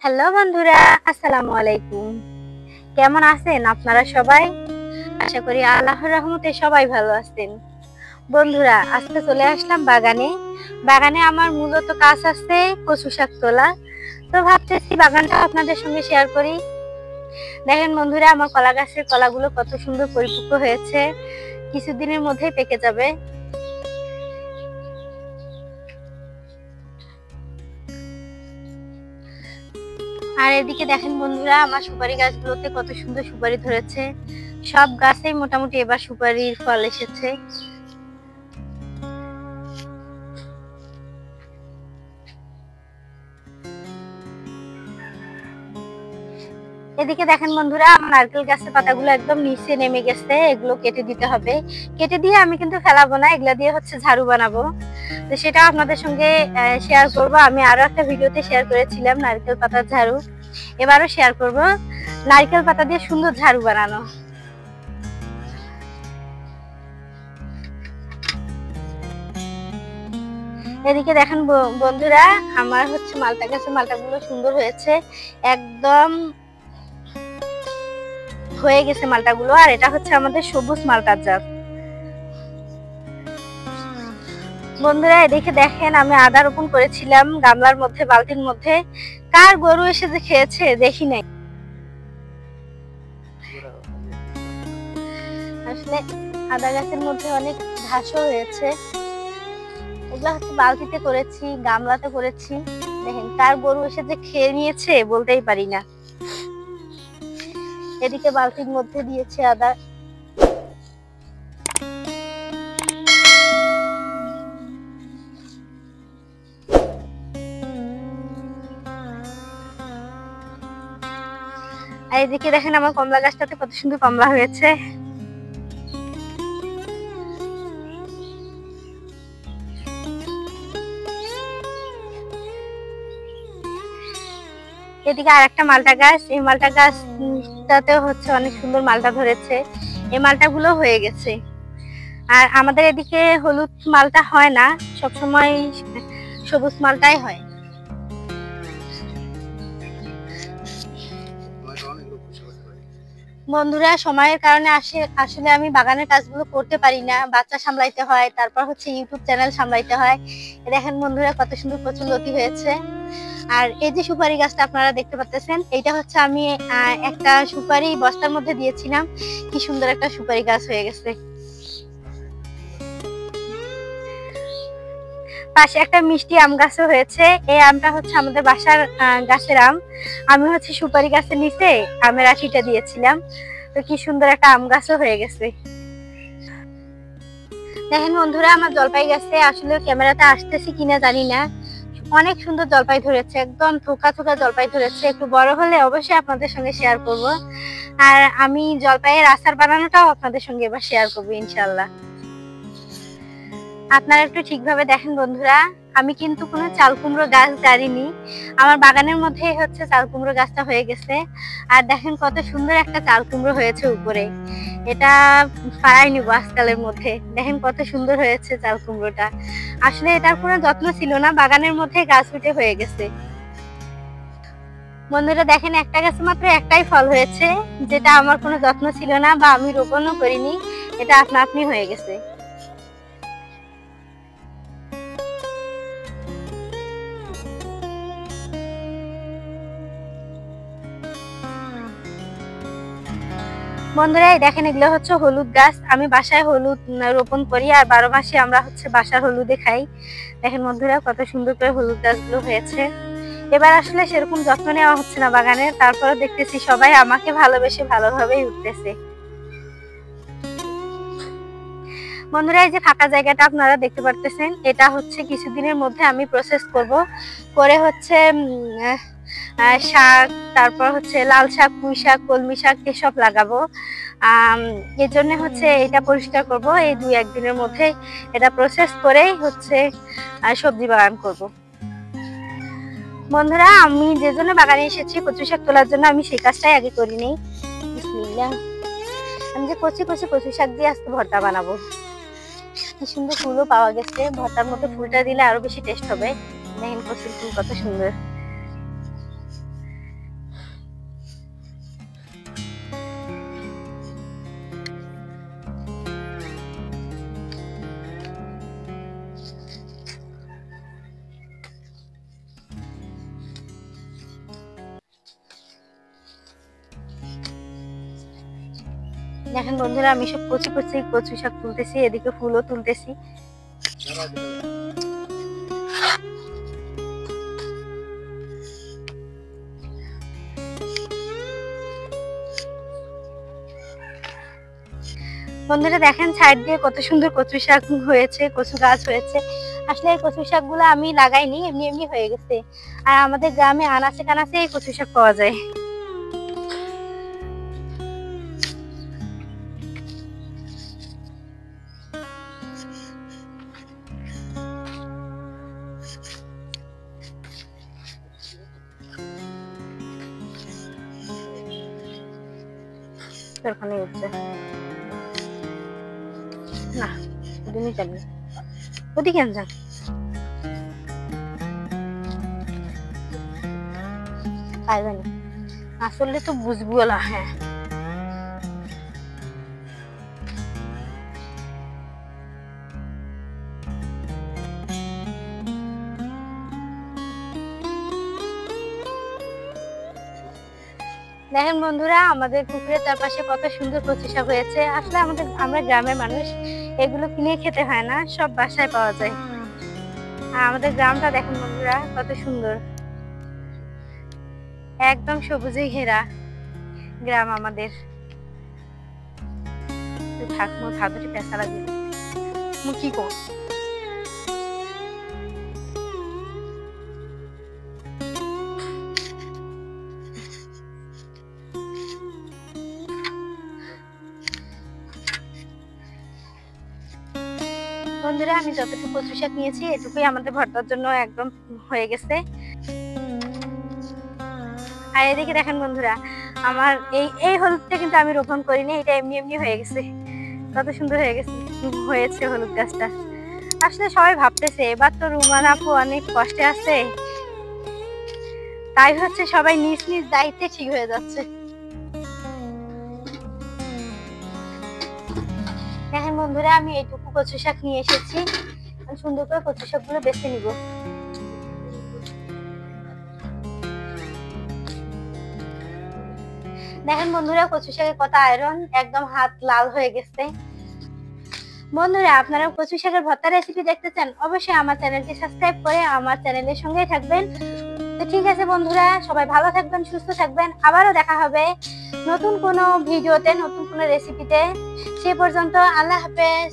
Hello বন্ধুরা, আসসালামু আলাইকুম। কেমন আছেন আপনারা সবাই? আশা করি আল্লাহর রহমতে সবাই ভালো আছেন। বন্ধুরা, আজকে চলে আসলাম বাগানে। বাগানে আমার মূলত কাজ আছে কচু শাক তোলা। তো ভাবতেছি বাগানটা আপনাদের সঙ্গে শেয়ার করি। দেখেন বন্ধুরা, আমার কলা গাছের কলাগুলো কত সুন্দর পরিপক্ক হয়েছে, কিছুদিনের মধ্যেই পেকে যাবে। আর এদিকে দেখেন বন্ধুরা, আমার সুপারি গাছগুলোতে কত সুন্দর সুপারি ধরেছে। সব গাছেই মোটামুটি এবার সুপারির ফল এসেছে। এদিকে দেখেন বন্ধুরা, আমার নারকেল গাছের পাতাগুলো একদম নিচে নেমে গেছে, এগুলো কেটে দিতে হবে। কেটে দিয়ে আমি কিন্তু ফেলাবো না, এগুলা দিয়ে ঝাড়ু বানাবো। তো সেটা আপনাদের সঙ্গে শেয়ার করব। আমি আরো একটা ভিডিওতে শেয়ার করেছিলাম নারকেল পাতার ঝাড়ু, এবারও শেয়ার করব নারকেল পাতা দিয়ে সুন্দর ঝাড়ু বানানো। এদিকে দেখেন বন্ধুরা, আমার মালটা গাছের মালটাগুলো সুন্দর হয়েছে, একদম হয়ে গেছে মালটাগুলো। আর এটা আমাদের সবুজ মালটার জাত। বন্ধুরা, এদিকে দেখেন আমি আদা রোপণ করেছিলাম গামলার মধ্যে, বালতির মধ্যে। কার গরু এসে যে খেয়েছে দেখি নাই। আসলে আদা গাছের মধ্যে অনেক ঘাসও হয়েছে। এগুলা বালতিতে করেছি, গামলাতে করেছি। দেখেন কার গরু এসে যে খেয়ে নিয়েছে বলতেই পারি না। এদিকে বালতির মধ্যে দিয়েছে আদা। আর এদিকে দেখেন আমার কমলা গাছটাতে কত সুন্দর কমলা হয়েছে। এদিকে আর একটা মালটা গাছ, এই মালটা গাছটাতেও অনেক সুন্দর মালটা ধরেছে। এই মালটা গুলো হয়ে গেছে। আর আমাদের এদিকে হলুদ মালটা হয় না, সবসময় সবুজ মালটাই হয়। বন্ধুরা, সময়ের কারণে আসলে আমি বাগানের কাজগুলো করতে পারি না, বাচ্চা সামলাইতে হয়, তারপর ইউটিউব চ্যানেল সামলাইতে হয়। দেখেন বন্ধুরা, কত সুন্দর কচু লতি হয়েছে। আর এই যে সুপারি গাছটা আপনারা দেখতে পাচ্ছেন, এইটা আমি একটা সুপারি বস্তার মধ্যে দিয়েছিলাম। কি সুন্দর একটা সুপারি গাছ হয়ে গেছে। পাশে একটা মিষ্টি আম গাছও হয়েছে। এই আমটা আমাদের বাসার গাছের আম। আমি সুপারি গাছের নিচে আমের আঠিটা দিয়েছিলাম। তো কি সুন্দর একটা আম গাছও হয়ে গেছে। দেখেন বন্ধুরা, আমার জলপাই গাছে আসলে ক্যামেরাতে আসতেছি কিনা জানি না, অনেক সুন্দর জলপাই ধরেছে, একদম থোকা থোকা জলপাই ধরেছে। একটু বড় হলে অবশ্যই আপনাদের সঙ্গে শেয়ার করব। আর আমি জলপাইয়ের আচার বানানোটাও আপনাদের সঙ্গে এবার শেয়ার করবো ইনশাল্লাহ। আপনারা একটু ঠিকভাবে দেখেন বন্ধুরা, আমি কিন্তু কোনো চাল কুমড়ো গাছ গাড়িনি, আমার বাগানের মধ্যে চাল কুমড়ো গাছটা হয়ে গেছে। আর দেখেন কত সুন্দর একটা চাল কুমড়ো হয়েছে উপরে, এটা ফাড়াই নিব আজকালের মধ্যে। দেখেন কত সুন্দর হয়েছে চাল কুমড়োটা। আসলে এটার কোনো যত্ন ছিল না, বাগানের মধ্যে গাছ উঠে হয়ে গেছে। বন্ধুরা দেখেন, একটা গাছে মাত্র একটাই ফল হয়েছে, যেটা আমার কোনো যত্ন ছিল না বা আমি রোপণও করিনি, এটা আপনা আপনি হয়ে গেছে। বন্ধুরা দেখেন, এগুলো হলুদ গাছ। আমি বাসায় হলুদ রোপণ করি, আর 12 মাসে আমরা বাসার হলুদে খাই। দেখেন বন্ধুরা, কত সুন্দর করে হলুদ গাছগুলো হয়েছে। এবার আসলে সেরকম যত্ন নেওয়া হচ্ছে না বাগানের, তারপরে দেখতেছি সবাই আমাকে ভালোবেসে ভালোভাবেই উঠতেছে। বন্ধুরা, এই যে ফাঁকা জায়গাটা আপনারা দেখতে পারতেছেন, এটা কিছুদিনের মধ্যে আমি প্রসেস করব, করে শাক, তারপর লাল শাক, পুঁই শাক, কলমি শাক এসব লাগাবো। এর জন্য এটা পরিষ্কার করব। এই 2-1 দিনের মধ্যে এটা প্রসেস করেই সবজি বাগান করব। বন্ধুরা, আমি যে জন্য বাগানে এসেছি কচু শাক তোলার জন্য, আমি সেই কাজটাই আগে করিনি। বিসমিল্লাহ। আমি যে কচি কচি কচু শাক দিয়ে আজকে ভর্তা বানাবো। কি সুন্দর ফুলও পাওয়া গেছে, ভর্তার মধ্যে ফুলটা দিলে আরো বেশি টেস্ট হবে। দেখেন কচুর ফুল কত সুন্দর। দেখেন বন্ধুরা, আমি সব কচি কচি কচু শাক তুলতেছি, এদিকে ফুলও তুলতেছি। বন্ধুরা দেখেন সাইড দিয়ে কত সুন্দর কচু শাক হয়েছে, কচু গাছ হয়েছে। আসলে এই কচু শাক গুলো আমি লাগাইনি, এমনি এমনি হয়ে গেছে। আর আমাদের গ্রামে আনাচে কানাচে এই কচু শাক পাওয়া যায়। ওখানে উঠছে না, ওদিকে যাবি, ওদিকে যান। পারবেন আসলে তো বুঝবো না। হ্যাঁ দেখেন বন্ধুরা, আমাদের পুকুরের চারপাশে কত সুন্দর কচু শাক হয়েছে। আসলে আমরা গ্রামের মানুষ, এগুলো কিনে খেতে হয় না, সব বাসায় পাওয়া যায়। আর আমাদের গ্রামটা দেখেন বন্ধুরা কত সুন্দর, একদম সবুজে ঘেরা গ্রাম আমাদের। থাকবো ভাদুরি পেঁচা লাগবে কি কর। বন্ধুরা আমি যতটুকু কচু শাক নিয়েছি এটুকুই আমাদের ভর্তার জন্য একদম হয়ে গেছে। আর এদিকে দেখেন বন্ধুরা, আমার এই হলুদটা কিন্তু আমি রোপণ করিনি, এটা এমনি এমনি হয়ে গেছে। কত সুন্দর হয়েছে হলুদ গাছটা। আসলে সবাই ভাবতেছে এবার তো রুমান আপু অনেক কষ্টে আছে, তাই হচ্ছে সবাই নিজ নিজ দায়িত্বে ঠিক হয়ে যাচ্ছে। দেখেন বন্ধুরা, আমি এইটুকু কচু শাক নিয়ে এসেছি, সুন্দর করে কচু শাক গুলো বেছে নিব। দেখেন বন্ধুরা, কচু শাকের কত আয়রন, একদম হাত লাল হয়ে গেছে। বন্ধুরা আপনারা কচু শাকের ভর্তা রেসিপি দেখতে চান, অবশ্যই আমার চ্যানেলটি সাবস্ক্রাইব করে আমার চ্যানেলের সঙ্গেই থাকবেন। তো ঠিক আছে বন্ধুরা, সবাই ভালো থাকবেন, সুস্থ থাকবেন। আবারও দেখা হবে নতুন কোনো ভিডিওতে, নতুন কোনো রেসিপিতে। সে পর্যন্ত আল্লাহ হাফেজ।